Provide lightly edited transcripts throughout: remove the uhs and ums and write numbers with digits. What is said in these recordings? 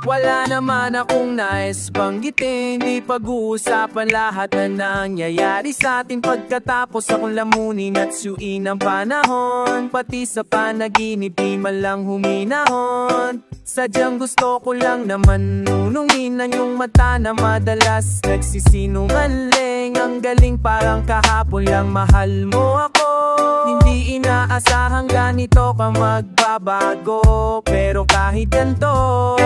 Wala naman akong nais banggitin, di pag-uusapan lahat na nangyayari sa atin. Pagkatapos akong lamunin at suyuin ang panahon, pati sa panaginip di man lang huminahon. Sadyang gusto ko lang naman nunungin ang iyong mata na madalas nagsisinungaling. Ang galing, parang kahapon lang mahal mo ako. Hindi inaasahang ganito ka magbabago, pero kahit ganito,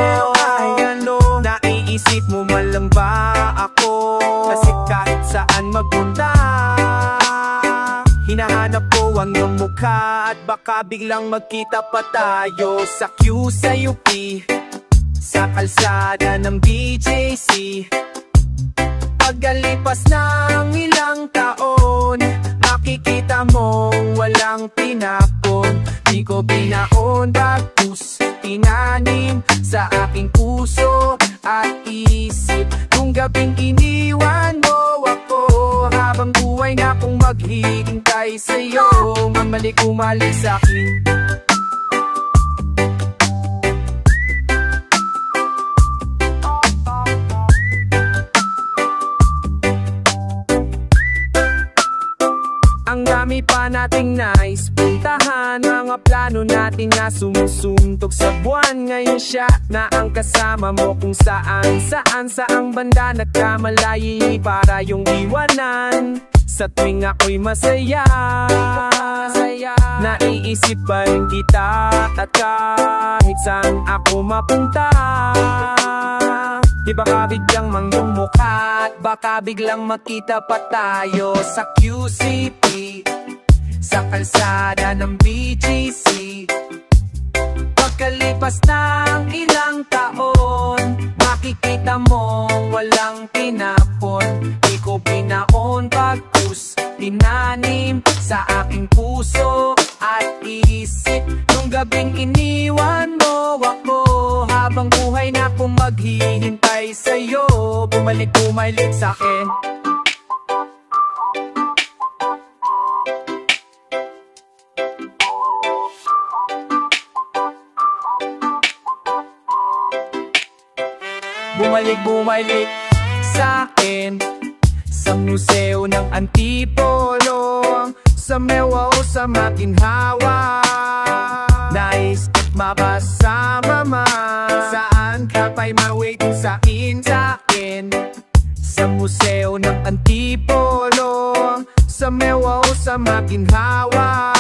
naiisip mo man lang ba ako? Kasi kahit saan magpunta, hinahanap ko ang iyong mukha. At baka biglang magkita pa tayo sa Q, sa UP, sa kalsada ng BJC. Pagkalipas ng ilang taon, makikita mong walang tinapon. Di ko binaon, bagkus tinanim sa aking puso at isip. Nung gabing iniwan mo ako, habang buhay na akong maghihintay sa'yo. Mamalik umalik sa'kin. Ang dami pa nating nais puntahan, mga plano natin na sumusuntok sa buwan. Ngayon siya na ang kasama mo kung saan saang banda nagkamalayi para yung iwanan. Sa tuwing ako'y masaya, naiisip pa rin kita. At kahit saan ako mapunta, di baka biglang manggumukha, at baka biglang makita pa tayo sa QCP, sa kalsada ng BGC. Pagkalipas ng ilang taon, makikita mong walang tinapon. Di ko binaon, bagkus tinanim sa aking puso at isip. Nung gabing iniwan mo ako, habang buhay na akong maghihintay sa'yo. Bumalik sa'kin. Bumalik sa'kin. Sa museo ng Antipolo, sa Mewa o sa Maginhawa, nais mapasama man. Saan ka pa'y mawaiting sa'kin. Sa museo ng Antipolo, sa Mewa o sa Maginhawa,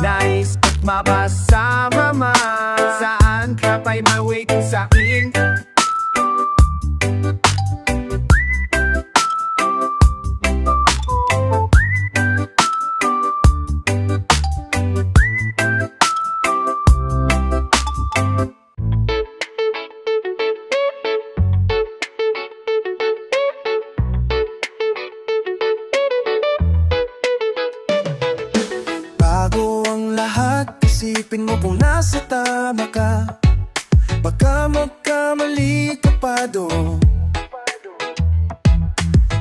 nais mapasama man. Saan ka pa'y mawaiting sa'kin. Isipin mo kung nasa tama ka, baka magkamali ka pa doon.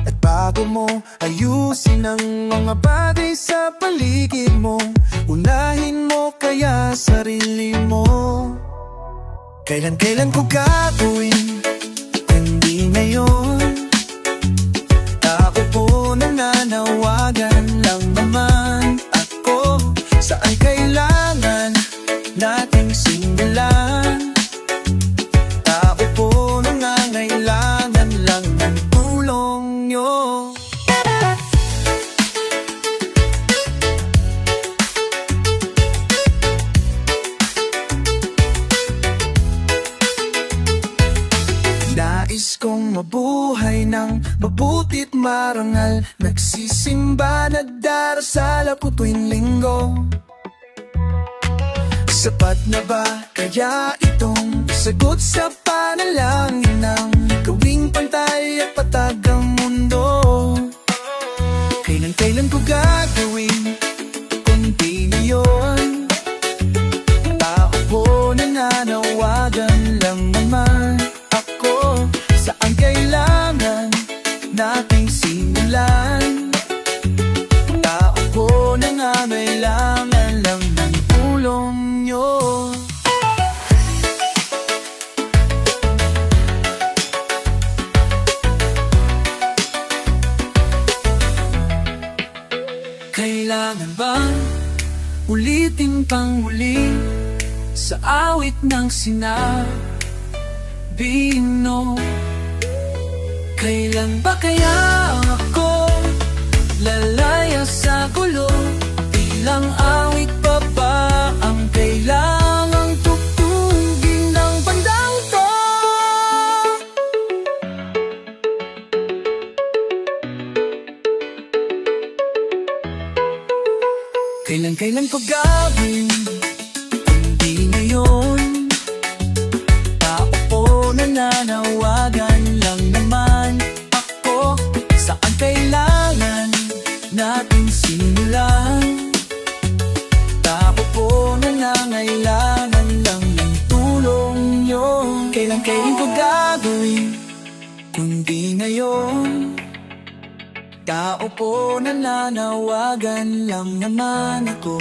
At bago mo ayusin ang mga bagay sa paligid mo, unahin mo kaya sarili mo. Kailan ko gagawin, hindi ngayon. Ako po nananawagan lang naman ako. Saan kailangan nating simulan? Tao po nangangailangan lang ng tulong nyo. Nais kong mabuhay ng mabuti't marangal, nagsisimba, nagdarasal ako tuwing linggo. Sapat na ba kaya itong sagot sa panalangin ng gawing pantay at patag ang mundo? Kailan ko gagawin kundi ngayon? Tao po nananawagan lang naman ako. Saan kailangan nating simulan? Tao po nangangailangan lang ng tulong nyo. ulitin pang muli sa awit ng sinabi no. Kailan ba kaya ako lalaya sa gulo? Ilang awit pa ba ang kailangang tugtugin ng bandang to? Kailan ko gawin kundi ngayon? Tao po nananawagan lang naman ako. Saan kailangan natin simulan? Tao po nangangailangan lang ng tulong nyo. Kailan ko gagawin kundi ngayon? Tao po nananawagan lang naman ako.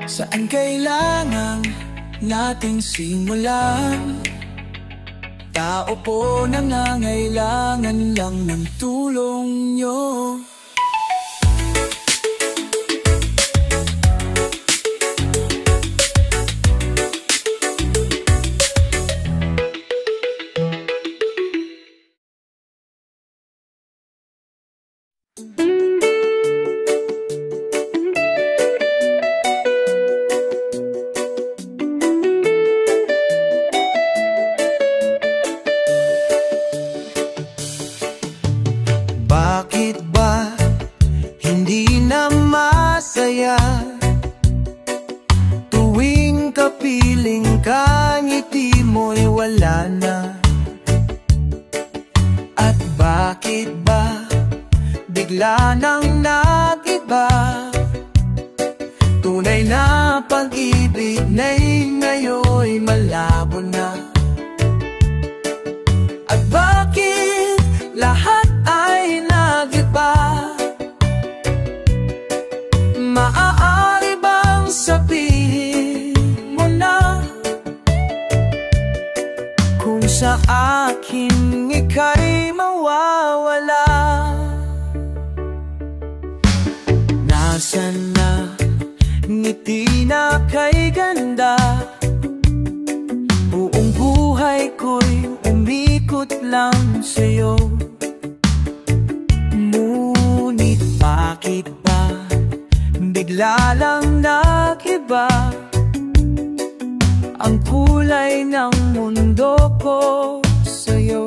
Saan kailangan nating simulan? Tao po nangangailangan lang ng tulong nyo. Bakit ba hindi na masaya tuwing kapiling ka, ngiti mo'y wala na? At bakit ba bigla nang nag-iba? Tunay na pag-ibig na'y ngayon'y malabo na. At bakit lahat ay nag-iba? Maaari bang sabihin mo na kung sa akin ika'y mawawala? Nasaan na ngiti na kay ganda? Buong buhay ko'y umikot lang sa'yo. Ngunit bakit ba bigla lang nag-iba ang kulay ng mundo ko sa'yo?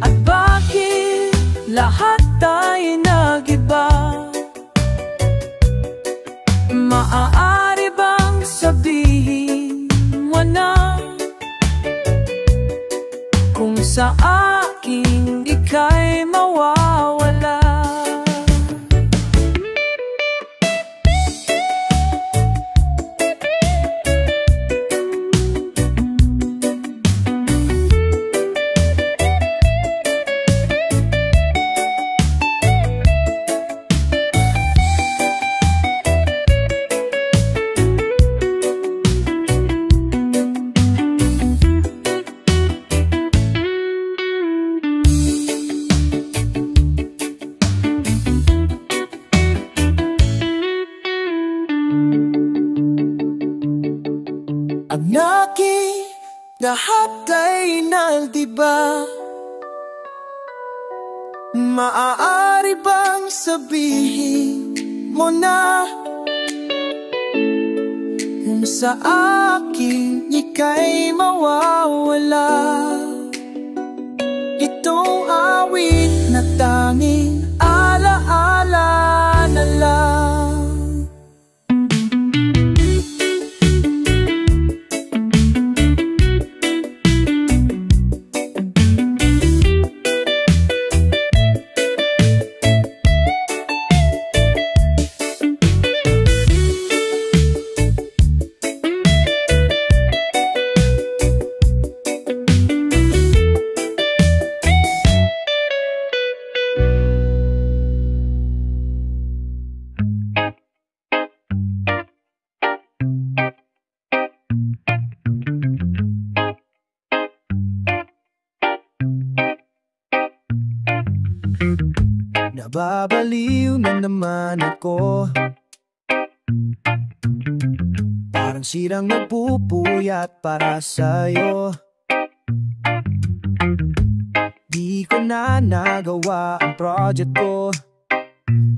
At bakit lahat ay nag-iba? Maaari bang sabihin mo na kung sa akin ika'y mawawala? Ang naki lahat ay naldiba. Maaari bang sabihin mo na kung sa akin ika'y mawawala? Itong awit na tanging alaala na lang. Nababaliw na naman ako Walang sirang nagpupuyat para sa'yo. Di ko na nagawa ang project ko,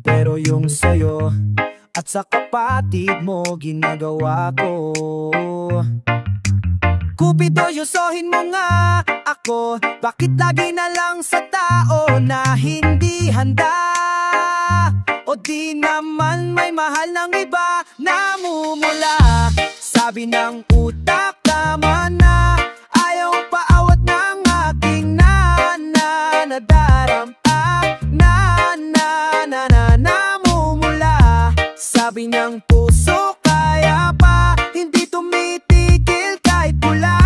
pero yung sa'yo at sa kapatid mo ginagawa ko. Cupido, yusohin mo nga ako. Bakit lagi na lang sa tao na hindi handa? O di naman may mahal ng iba namumula. Sabi ng utak, tama na. Ayaw paawat ng aking nadarama. Namumula. Sabi ng puso, kaya pa hindi tumitigil kahit pula.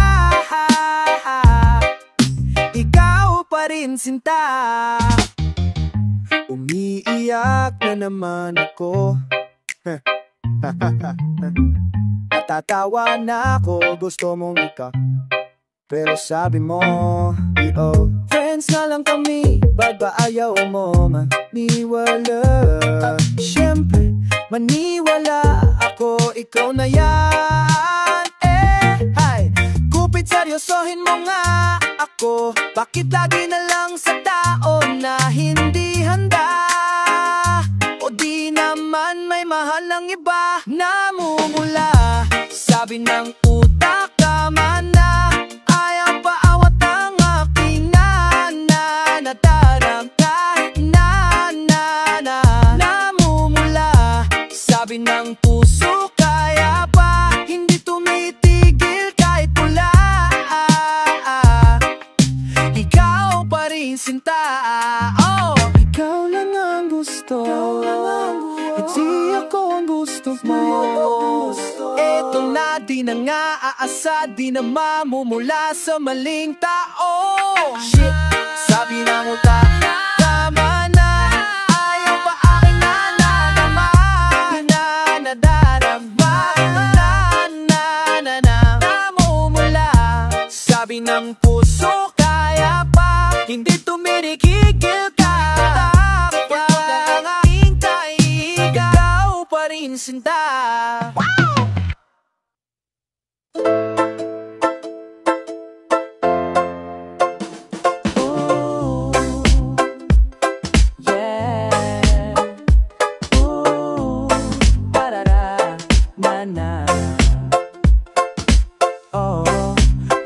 Ikaw pa rin, sinta. Umiiyak na naman ako. Natatawa na ako, gusto mong ikaw, pero sabi mo, friends na lang kami, ba't ba ayaw mo maniwala? Siyempre, maniwala ako, ikaw na yan. Hi, Cupid, seryosohin mo nga ako. Bakit lagi na lang sa tao na hindi handa? O di naman may mahal ng iba namumula. Sabi ng utak, tama na. Ayaw paawat ang aking nadarama. Namumula. Sabi ng puso, kaya pa hindi tumitigil kahit pula. Ikaw pa rin, sinta. Oh, ikaw lang ang gusto. Hindi ako ang gusto mo. Eto na, di na nga aasa, di na mamumula sa maling tao. Shit, sabi ng utak, tama na. Ayaw pa aking nadarama. Namumula. Sabi ng puso, kaya pa hindi tumitigil ka. Ikaw pa rin, sinta.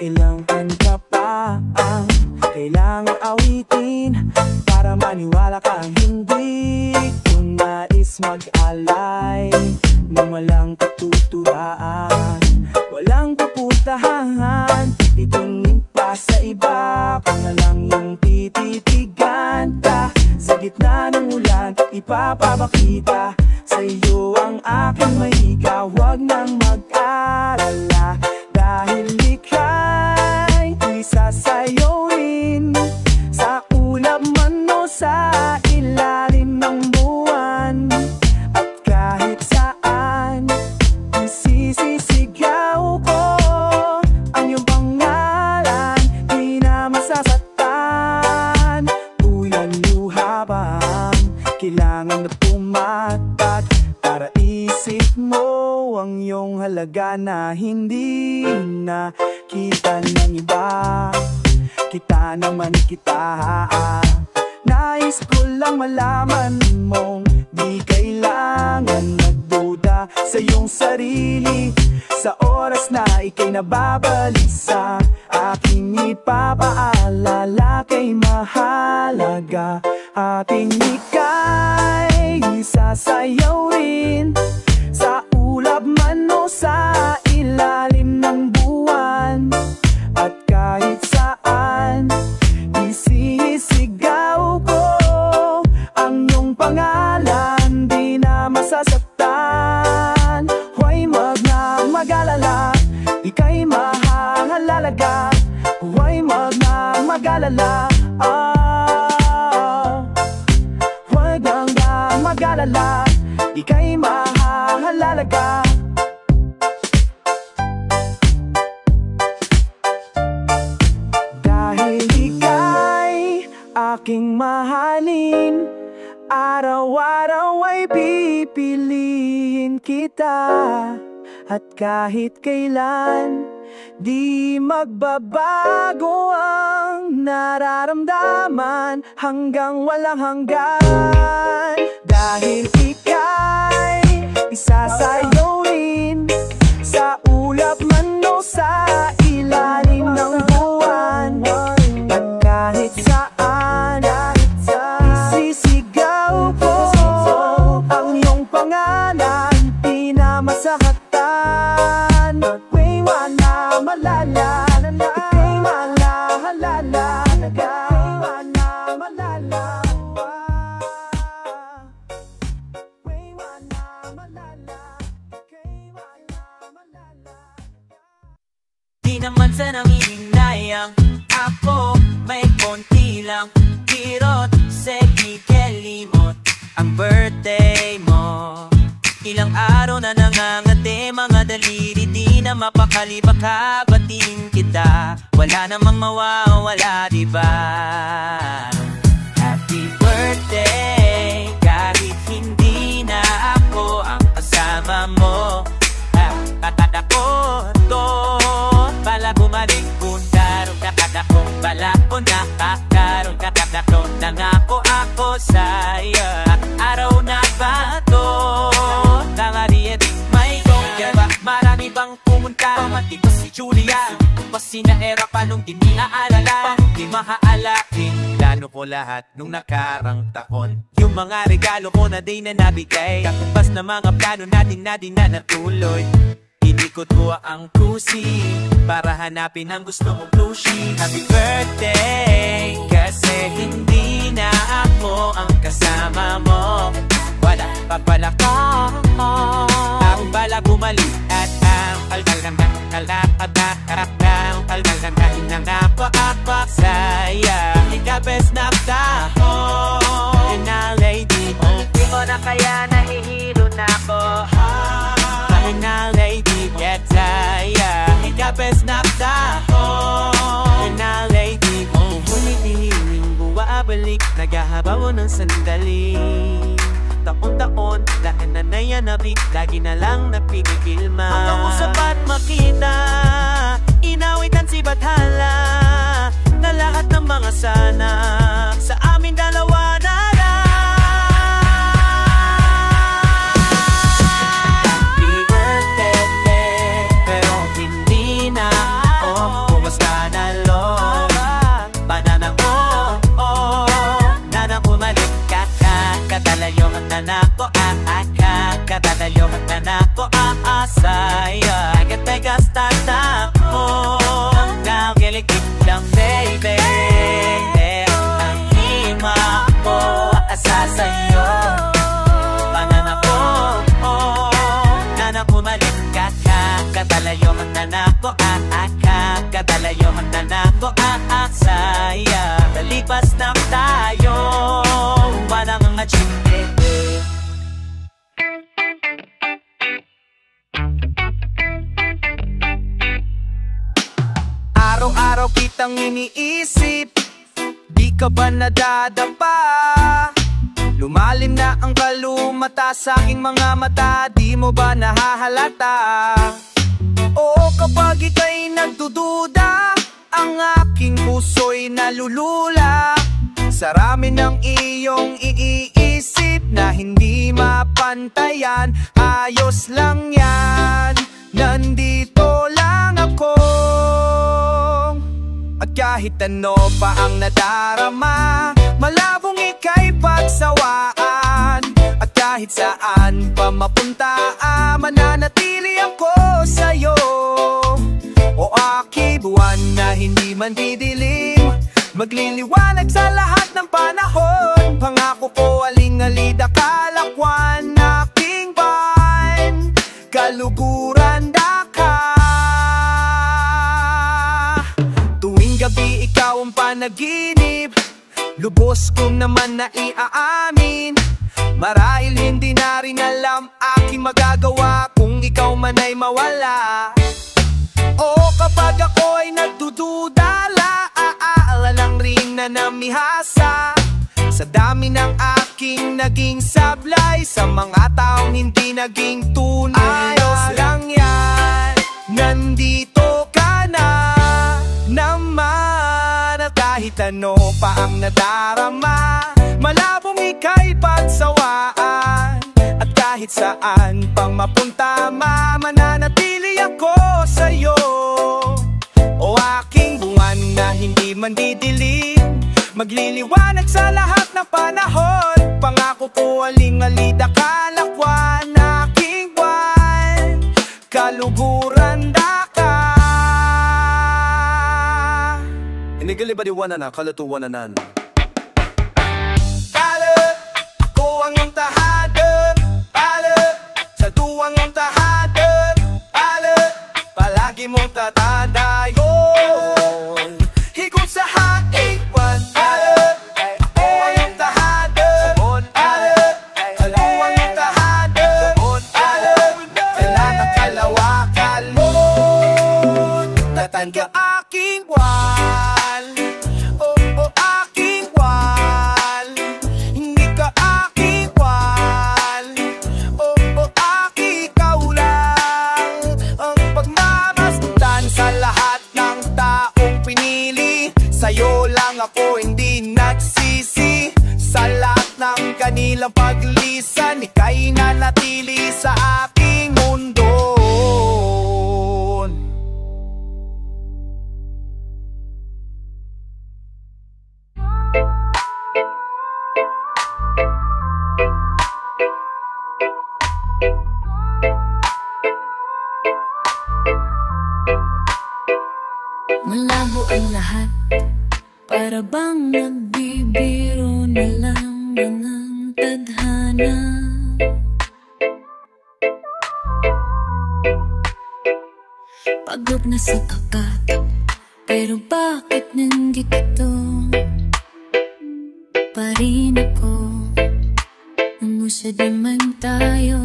Ilang kanta pa ang kailangan awitin para maniwala kang hindi ko nais mag-alay nang walang katuturaan, walang kaputahan. Itingin pa sa iba, kung na lang yung tititigan ka. Sa gitna ng ulan, ipapabakita sa iyo ang aking mahika. Huwag nang mag-alala, dahil ika'y isasayoin sa ulap man o sa ilalim ng buwan. At kahit saan isisisigaw ko ang iyong pangalan, di na masasaktan. Uyan luha bang kailangan na pumatat para isip mo ang iyong halaga na hindi na kita ng iba. Kita naman kita. Nais ko lang malaman mong di kailangan magduda sa iyong sarili. Sa oras na ika'y nababalik sa aking ipapaalala, kay mahalaga ating ika'y isasayawin sa ulap man o sa ilalim ng buwan. At kahit saan isisigaw ko ang iyong pangalan, di na masasaktan. Huwag na mag-alala, ika'y mahalaga. Huwag na mag-alala, huwag na mag-alala, ika'y mahalaga. Dahil ika'y aking mahalin, araw-araw ay pipiliin kita. At kahit kailan, di magbabago ang nararamdaman hanggang walang hanggan. Dahil ika'y isa sa'yo rin, sa ulap man o sa ilalim ng buwan. At kahit saan, isisigaw ko ang iyong pangalan, di na masakatan. Ika'y wala malala, ika'y wala halala, ika'y wala malala. Di naman sa nangihinayang ako, may konti lang kirot, sige kelimot ang birthday mo. Ilang araw na nangangati, mga daliri di na mapakali, baka batiin kita, wala namang mawawala, diba? Happy birthday, kahit hindi na ako ang kasama mo. Ako to, bala bumalik kung darong kakadakong, bala ko nakakaroon kakadakong, nangako ako sa'yo. Araw na ba to? Nangariyan may gongya ba? Marami bang pumunta? Pamati ko si Julia, pasina era pa nung di naaalala, di mahaalakin. Plano ko lahat nung nakarang taon, yung mga regalo ko na di na nabigay, katumbas na mga plano natin na di na natuloy. Inikot ko ang kusi para hanapin ang gusto mong plushie. Happy birthday, kasi hindi na ako ang kasama mo. Wala pa pala ka, ang bala bumalik at ang kalkalanda, kalakadakakang kalkalanda, hinangako ako saya. Ikabes na ako, yun na lady, di mo na kaya nahihilo na ako. Kahit na lady, get tired, ikabes na ako, yun na lady. Huli-hiling buwabalik, naghahabaw ng sandali. Taon-taon, lahat na nayanapit, lagi na lang napigilma. Hanggang usapat makita, inawitan si Bathala, na lahat ng mga sana sa amin dalawa na lang. Happy birthday, pero hindi na ako basta na loob. Banana ko, nanang umalik ka, katalayo ang nanako, katalayo ang nanako, sa'yo. Agad-agas tatakbo, nagilikit lang baby, ang hima ko, asa sa'yo. Banana ko, nanang umalik ka, katalayo ang nanako, katalayo ang nanako, sa'yo. Nalipas na tayo, walang nga chinde. Araw-araw kitang iniisip, di ka ba nadadapa? Lumalim na ang kalumata sa aking mga mata, di mo ba nahahalata? Oo, kapag ika'y nagdududa, ang aking puso'y nalulula sa rami ng iyong iisip na hindi mapantayan. Ayos lang yan, nandito lang ako. At kahit ano pa ang nadarama, malabong ika'y pagsawaan. At kahit saan pa mapunta, mananatili ako sa'yo. O aki buwan na hindi man didilim, magliliwanag sa lahat ng panahon. Pangako ko aling-alida kalakwan, aking bayan, kaluguran daka. Tuwing gabi ikaw ang panaginip, lubos kong naman na iaamin. Marahil hindi na rin alam aking magagawa kung ikaw man ay mawala. O kapag ako ay nagdududala, aala lang rin na namihasa Sa dami ng aking naging sablay, sa mga taong hindi naging tunay, ayos lang yan, nandito ka na naman. At kahit ano pa ang nadarama, malabong ika'y pagsawaan. At kahit saan pang mapunta, mananatili ako sa'yo. O aking buwan na hindi man didilim, magliliwanag sa lahat ng panahon. Pangako ko aling-alida kalakwan, aking buwan, kaluguran da ka. Inigalibadiwanan na, kalatuwananan. Pala, ako ang iyong tahanan. Pala, sa tuwang iyong tahanan. Pala, palagi mong tatandaan. Higop sa hating buwan. Pala, ako ang iyong tahanan. Pala, sa tuwang iyong tahanan. Pala, kailan ang kalawakan mo, tatanda aking buwan. Sa'yo lang ako hindi nagsisi, sa lahat ng kanilang paglisan, ika'y nanatili sa aking mundo. Malabo ang lahat, para bang nagbibiro na lang ng tadhana. Pagod na sa kakat, pero bakit nandito pa rin ako? Umusad naman tayo.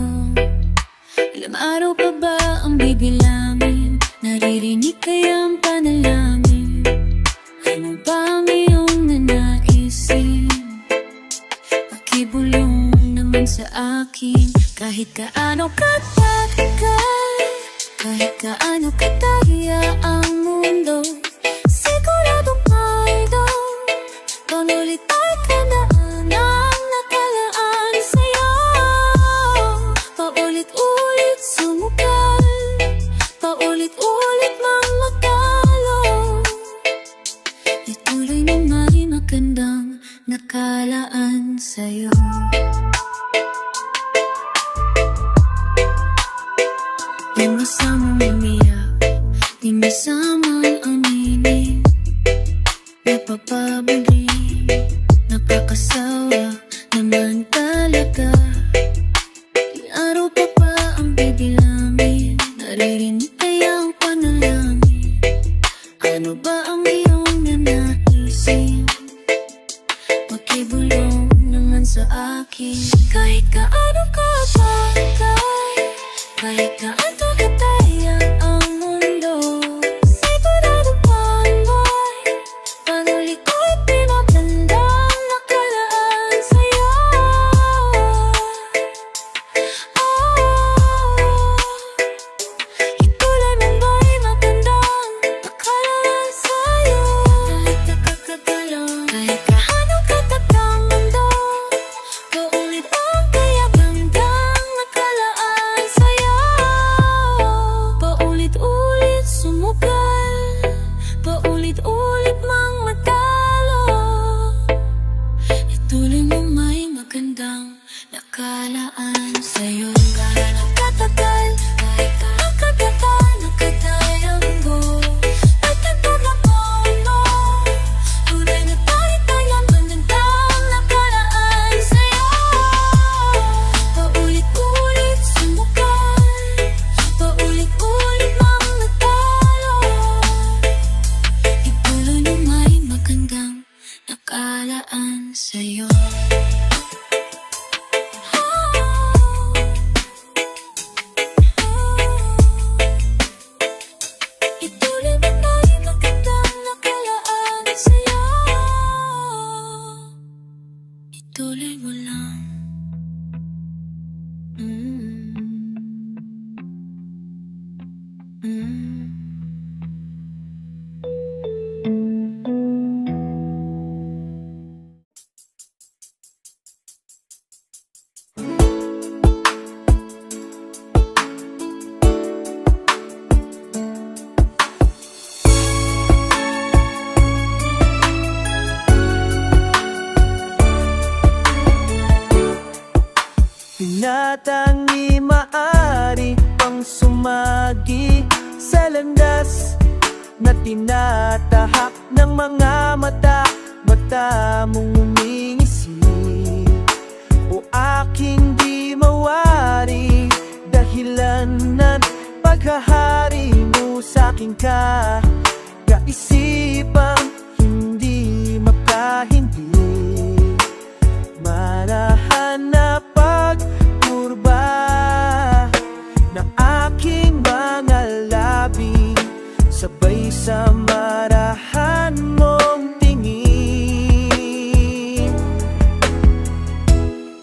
Ilang araw pa ba ang bibilangin? Naririnig kaya ang panalangin? Ano ba ang iyong nanaisin? Pakibulong naman sa akin. Kahit kaano katagal, kahit kaano kataya ang mundo, siguradong idol, panulitay ka na ang nakalaan sa'yo. Paulit-ulit sumukal, paulit-ulit mang magdalo, ituloy mo may magandang nakalaan sa'yo. Di masamang umiyak, di masamang aminin, napapabuli, nakakasawa naman talaga. Ilang araw pa ba ang bibilangin? Naririnig kaya ang panalangin? Ano ba ang iyong nanaisin? Pakibulong naman sa akin. Kahit kaano katagal, kahit kaano kataya ang mundo, tangi maaari pang sumagi sa landas na tinatahak ng mga mata mong umingisi. O aking di mawari, dahilan ng paghahari mo sa'king kaisipang hindi makahindi. Marahan na pagkurba ng aking mga labi, sabay sa marahan mong tingin.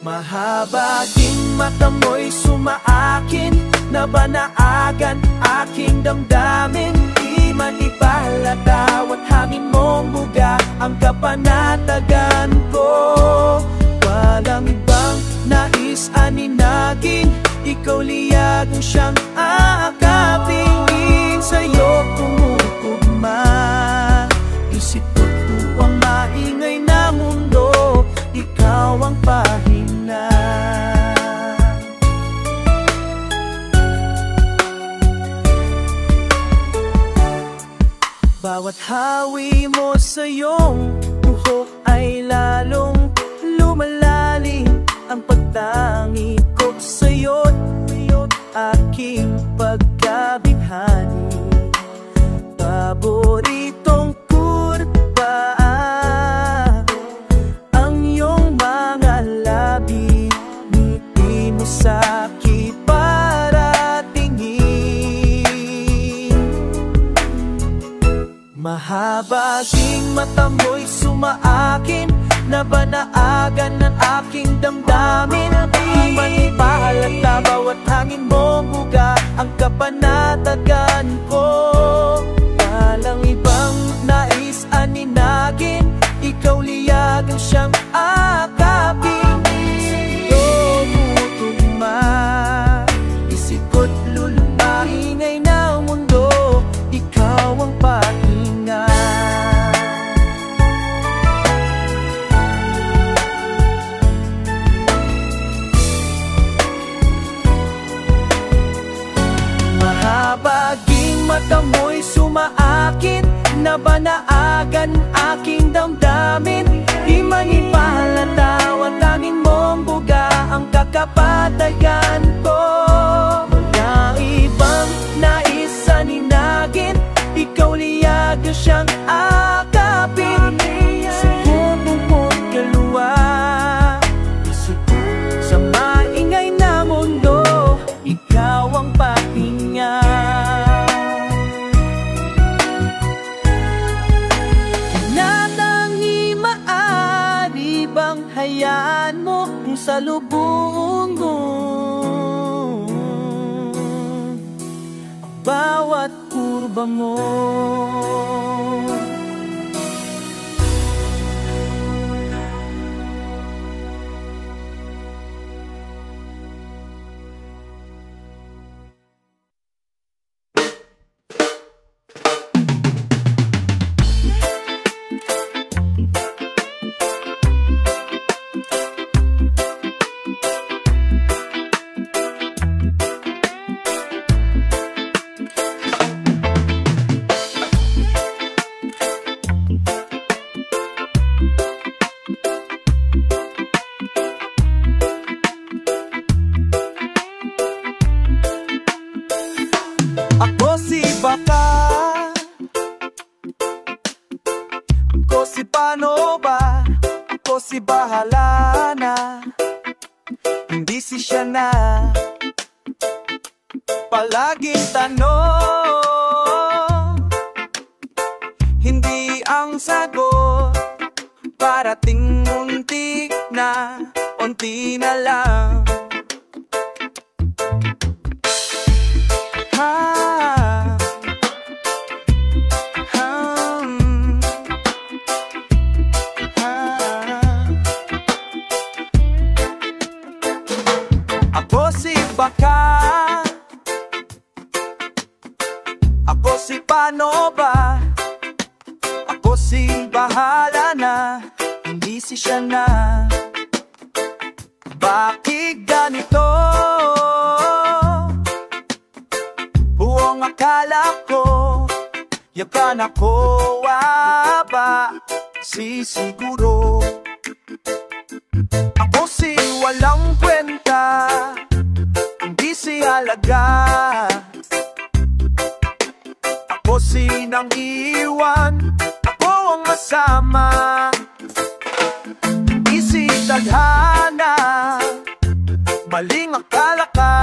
Mahaba ding mata mo'y sumaakin, nabanaagan aking damdamin. Di man ipalataw at hangin mong buga ang kapanatagan ko. Walang ibang nais aninagin, ikaw liyagang siyang aakapin. Sa'yo kumukugma, isip ko't tuwang maingay na mundo, ikaw ang pahina. Bawat hawi mo sa iyong buhok ay lalong lumalalim ang pagtangi ko sa'yo't aking pagkabighani. Paboritong kurba ang iyong mga labi, ngiti mo sa'kin para tingin. Mahaba ding mata mo'y sumaakin, nabanaagan ng aking damdamin. Di man ipahalata bawat hangin mong buga ang kapanatagan ko. Walang ibang nais aninagin, ikaw liyagang siyang akapin. Sa'yo tutugma, isip ko't lulumaingay na mundo, ikaw ang pahinga. Mahabaging mata mo'y sumaakit, nabanaagan aking damdamin. Di man ipalataw at tanging mong buga ang kakapatayan ko. Wala ibang nais aninagin, ikaw liyaga siyang akapin. Sa bubong mo't kaluwa, isip ko sa maingay na mundo, ikaw ang pahinga. Nanangi maaari bang hayaan mo kung salubong mo bawat kurba mo? Ako si Baka, ako si Paano Ba, ako si Bahala Na, hindi si siya na. Palaging tanong, hindi ang sagot, parating unti na lang. Ako si Baka, ako si Paano Ba, ako si Bahala Na, hindi si siya na. Bakit ganito? Buong akala ko yakan ako, ba sisiguro? Ako si walang kwenta, hindi si halaga. Ako si nang iwan, ako ang masama. Hindi si tadhana, maling akala ka.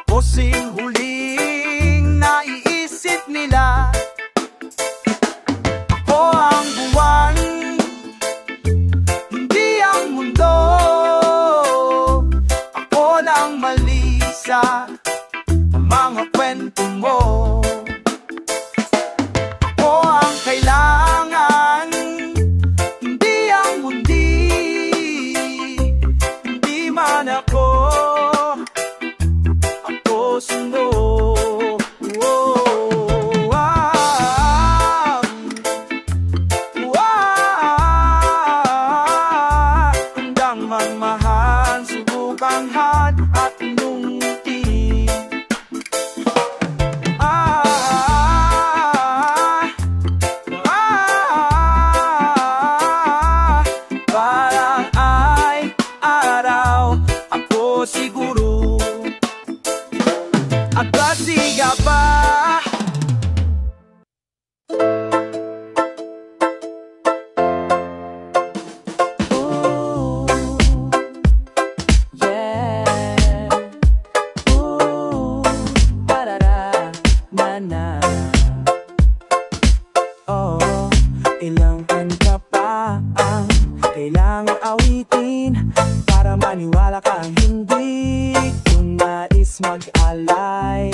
Ako si huling naiisip nila. Ako ang buwan, hindi ang mundo. Ako lang mali sa mga kwento mo. Ako ang kailangan, hindi ang mundi. Hindi man ako sundo. Handang magmahal, subukang had at nungti. Parang ay araw, ako siguro at klasiga pa. Ooh, yeah. Ooh, parara, na. Oh, ilang kanta pa ang kailangang awitin para maniwala kang hindi ko nais mag-alay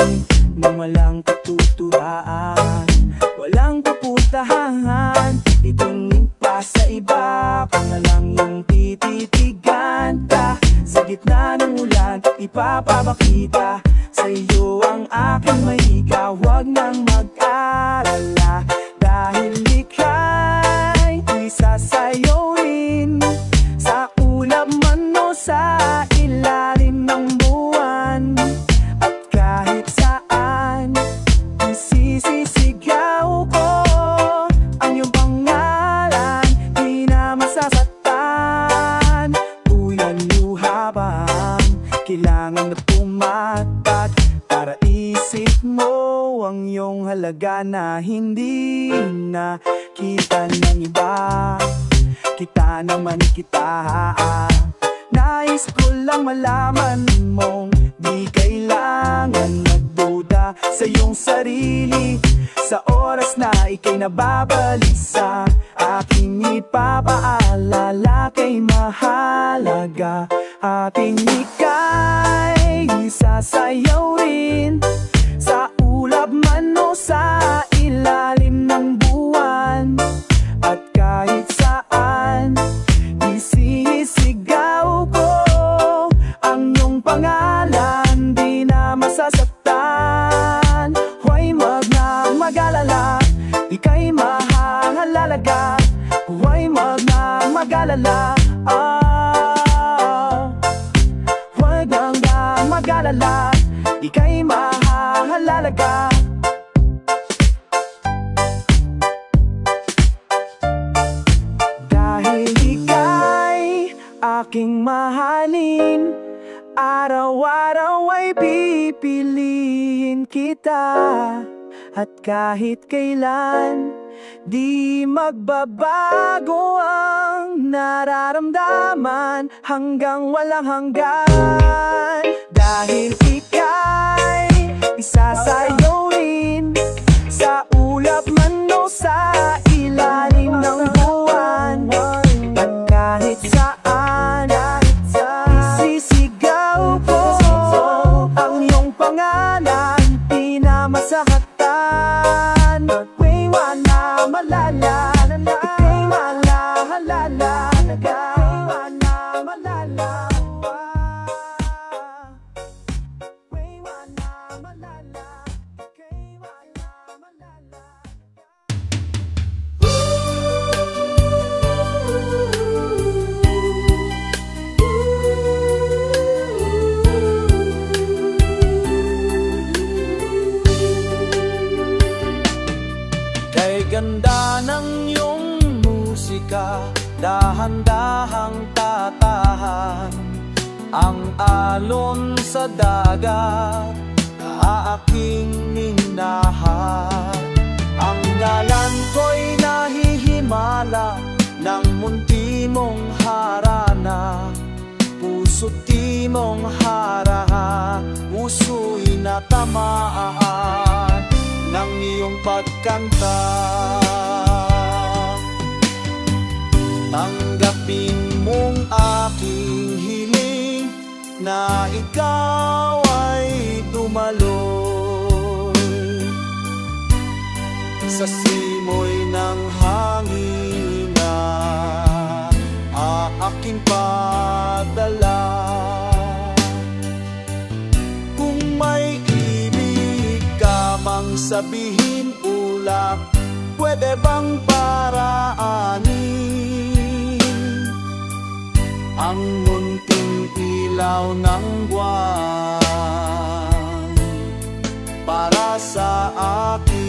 nang walang katuturaan, walang kaputahan. Itunid pa sa iba, kung na lang yung tititigan ka. Sa gitna ng ulan, ipapabakita sa iyo ang aking mahika. Huwag nang mag-alala, dahil ika'y isasayaw rin sa ulap man o sa ilalim ng buwan. At kahit saan isisisigaw ko ang iyong pangalan, di na masasaktan. Ulan luha bang kailangan na pumatak para isip mo ang iyong halaga na hindi na kita ng iba. Kita naman kita. Nais ko lang malaman mong di kailangan magduda sa iyong sarili. Sa oras na ika'y nababalik sa aking ipapaalala, kay mahalaga ating ika'y isasayaw rin sa ulap man o sa ilalim ng buwan. At kahit saan isisigaw ko ang iyong pangalan, di na masasaktan. Huwag mag-alala, ika'y mahalaga. Huwag mag-alala, huwag mag-alala, ika'y mahalaga. Dahil ika'y aking mahalin, araw-araw ay pipiliin kita. At kahit kailan, di magbabago ang nararamdaman hanggang walang hanggan. Dahil ika'y isasayaw rin sa ulap man o sa ilalim ng buwan. At kahit saan isisigaw ko ang iyong pangalan, di na masakatan. Ika'y malala, ika'y malahalala, ika'y malala. Ika'y malala. ganda ng iyong musika, dahan-dahang tatahan ang alon sa dagat na aking ninahan. Ang ngalan ko'y nahihimala ng munti mong harana, puso't di mong harahan, puso'y natamaan ng iyong pagkanta. Tanggapin mong aking hiling na ikaw ay dumaloy sa simoy ng hangin na aking padala. Kung may ibig ka mang sabihin, ulap, pwede bang paraanin ang munting ilaw ng buwan para sa akin?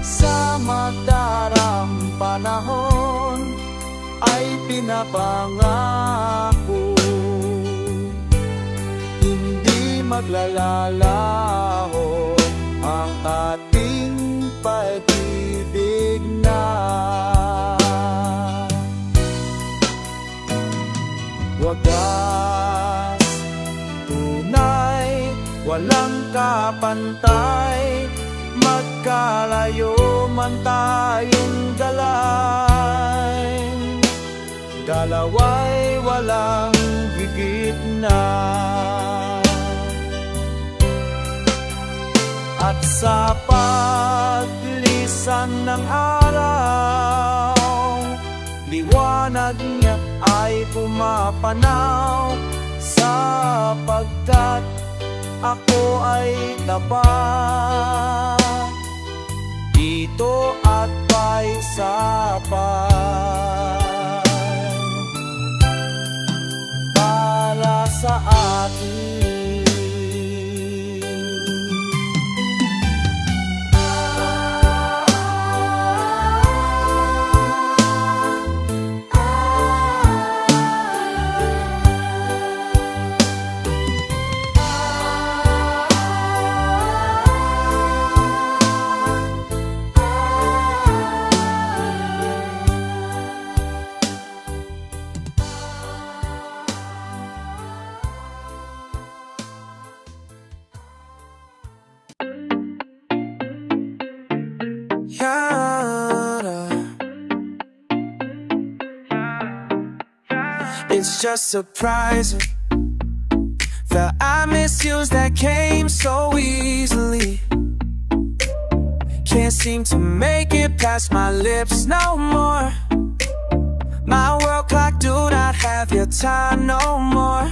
Sa madarang panahon ay pinapangako, hindi maglalalaho ang ating pag-ibig na wagas, tunay, walang kapantay, magkalayo man tayong galay, dalawa'y walang higit na. At sa paglisan ng araw, liwanag niya ay pumapanaw, sapagkat ako ay tapat dito at pa'y sapat para sa atin. It's just surprising that I misuse that came so easily. Can't seem to make it past my lips no more. My world clock do not have your time no more.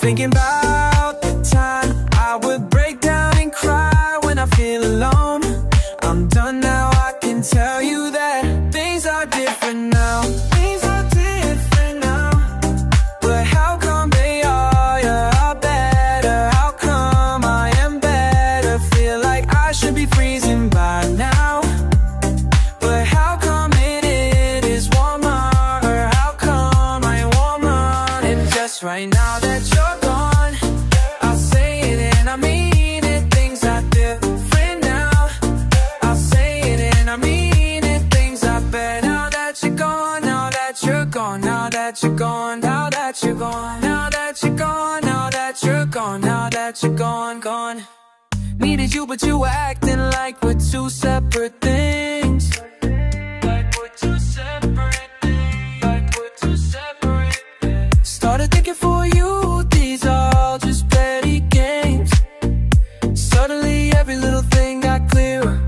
Thinking about the time I would break down and cry when I feel alone. I'm done now, I can tell you that things are different now. Things are different now. But how come they are? You're better. How come I am better? Feel like I should be freezing by now. But how come it is warmer? Or how come I ain't warmer? And just right now that you're gone, I'll say it and I mean it. Things are different now. I'll say it and I mean it. Things are better now that you're gone. Now that you're gone. Now that you're gone. Now that you're gone. Now that you're gone. Now that you're gone. Now that you're gone, gone. Needed you, but you were acting like we're two separate things. Like we're two separate things. Like we're two separate things. Started thinking for you, these are all just petty games. Suddenly every little thing got clearer.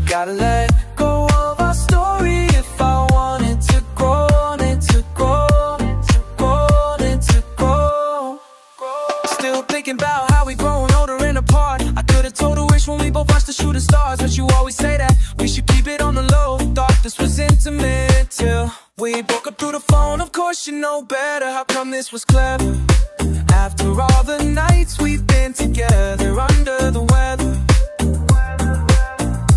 Gotta let go of our story if I wanted to grow, wanted to grow, wanted to grow. Still thinking about how we growing older and apart. I could've told her wish when we both watched the We broke up through the phone, of course you know better. How come this was clever? After all the nights we've been together under the weather,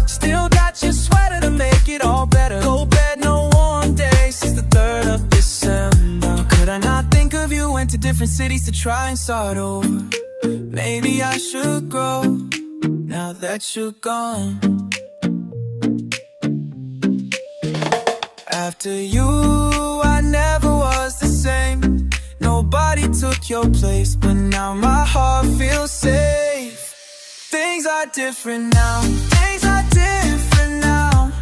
still got your sweater to make it all better. Go bed, no warm day since the 3rd of December. Could I not think of you? Went to different cities to try and start over. Maybe I should grow now that you're gone. After you, I never was the same. Nobody took your place, but now my heart feels safe. Things are different now, things are different now.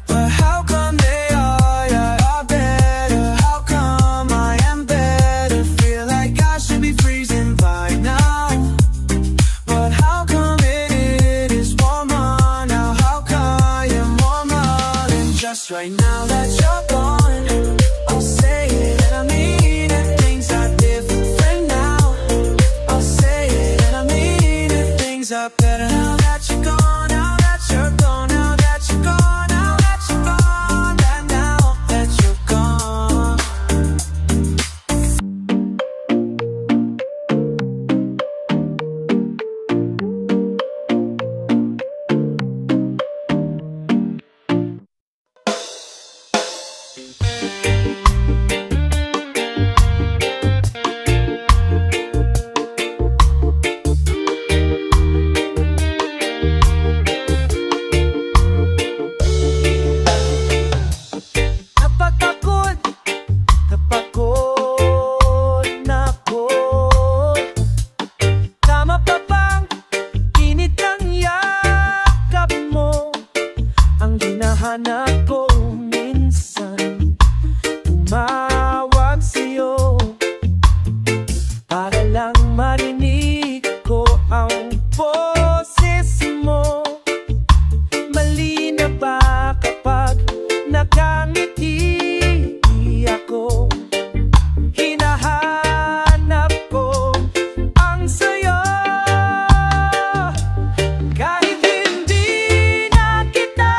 But how come they are better? How come I am better? Feel like I should be freezing by now, but how come it is warmer now? How come I am warmer than just right now that you're gone? I'll say it and I mean it. Things are different now. I'll say it and I mean it. Things are better now that you're gone. Now that you're gone. Now that you're gone. Now that you're gone. And now that you're gone. Napagod na ako. Tama pa bang init ng yakap mo? Ang hinahanap ko minsan, tumawag sa'yo para lang marinig ko ang boses mo. Mali na ba kapag nakangiti ako? Hinahanap ko ang sayo. Kahit hindi na kita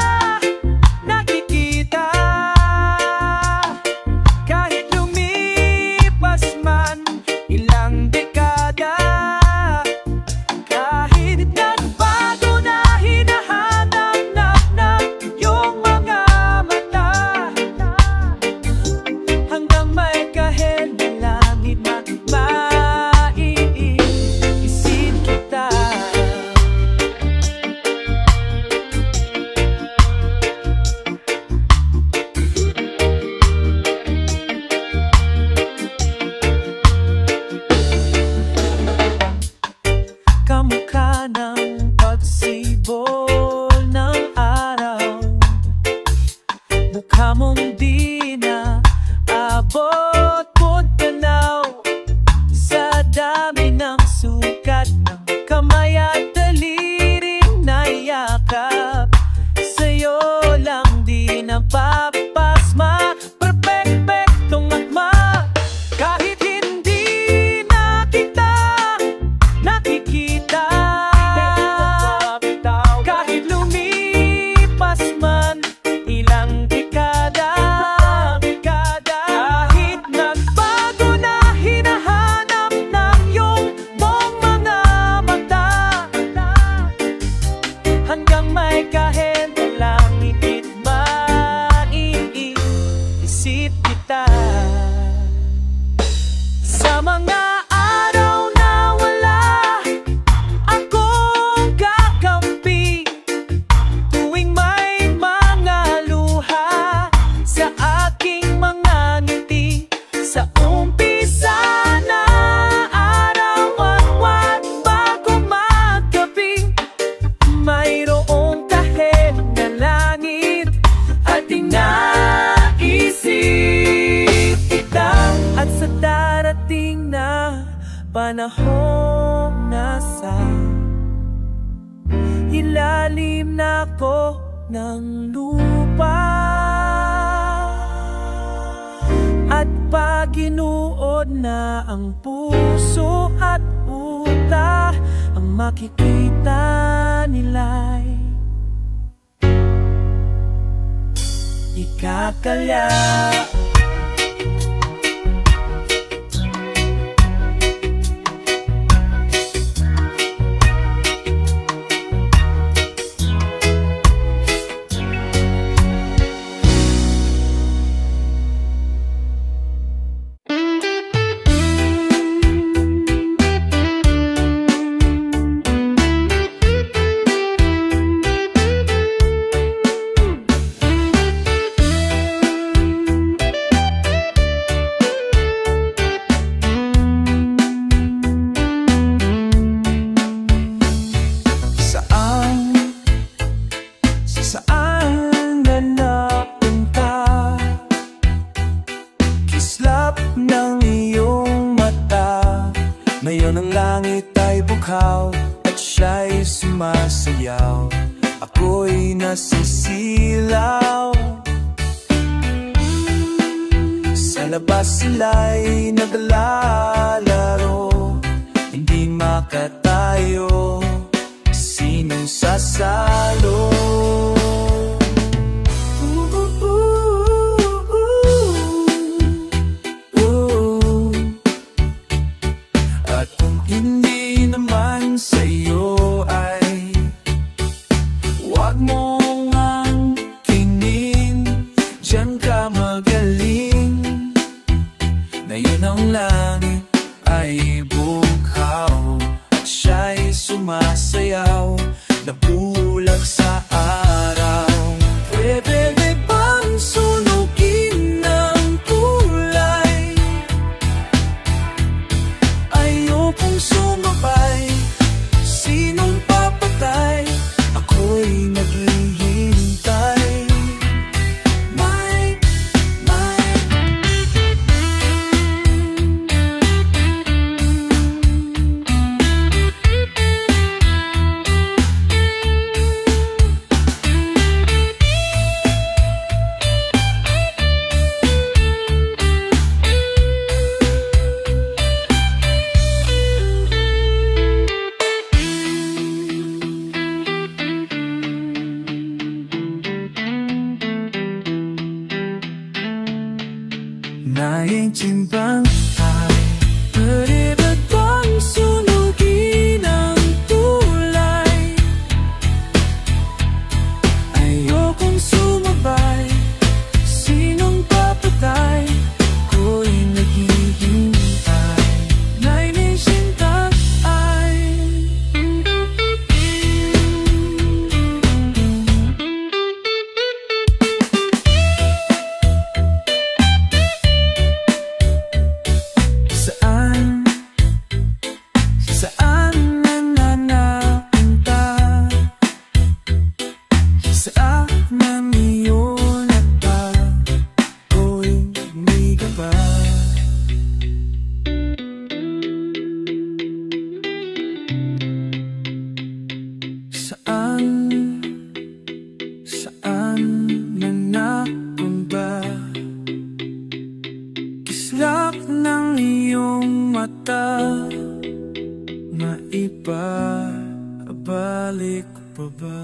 nakikita, kahit lumipas man ilang dekada, kahit nagbago na hinahanap na yung mga mata, hanggang may kahit na langit maiisip kita. Kamukha ng pagsibol ng araw, mukha mong di na abot mo't tanaw. Sa dami ng sukat ng kamay at daliring na yakap, sa'yo lang di napapasma. Perfect-pektong akma. Kahit hindi na kita nakikita, kahit lumipas man ilang dekada, kahit nagbago na hinahanap ng iyong mong mga mata, hanggang may kahit na langit maiisip kita. Sa mga araw na wala akong kakampi, tuwing may mga luha sa aking mga ngiti, sa umpisa na araw at buwan bago maggabi, mayroong kahit na langit at inaisip kita. At sa darating na panahon, nasa ilalim na ako ng lupa, at pag inuod na ang puso at utak, ang makikita nila'y ikakala. bukhaw at siya'y sumasayaw. Ako'y nasisilaw. Sa labas sila'y naglalaro, hindi makatayo, sinong sasalo? At kung hindi naman sa'yo ay huwag mong angkinin, diyan ka magaling. Na yun ang langit ay bughaw at siya'y sumasayaw, nabulag sa araw. Pwede bang sunugin ng kulay? Ayokong sumabay, sinong papatay? Ako'y naghihintay. Naiintindihan ay pwede ba bang sunugin ang tulay? Ayokong sumabay, sinong papatay? Ako'y naghihintay. Naiintindihan ay saan na napunta? Saan man iyon at ako'y umigaba? Saan na napunta? Kislap ng iyong mata, maibabalik pa ba?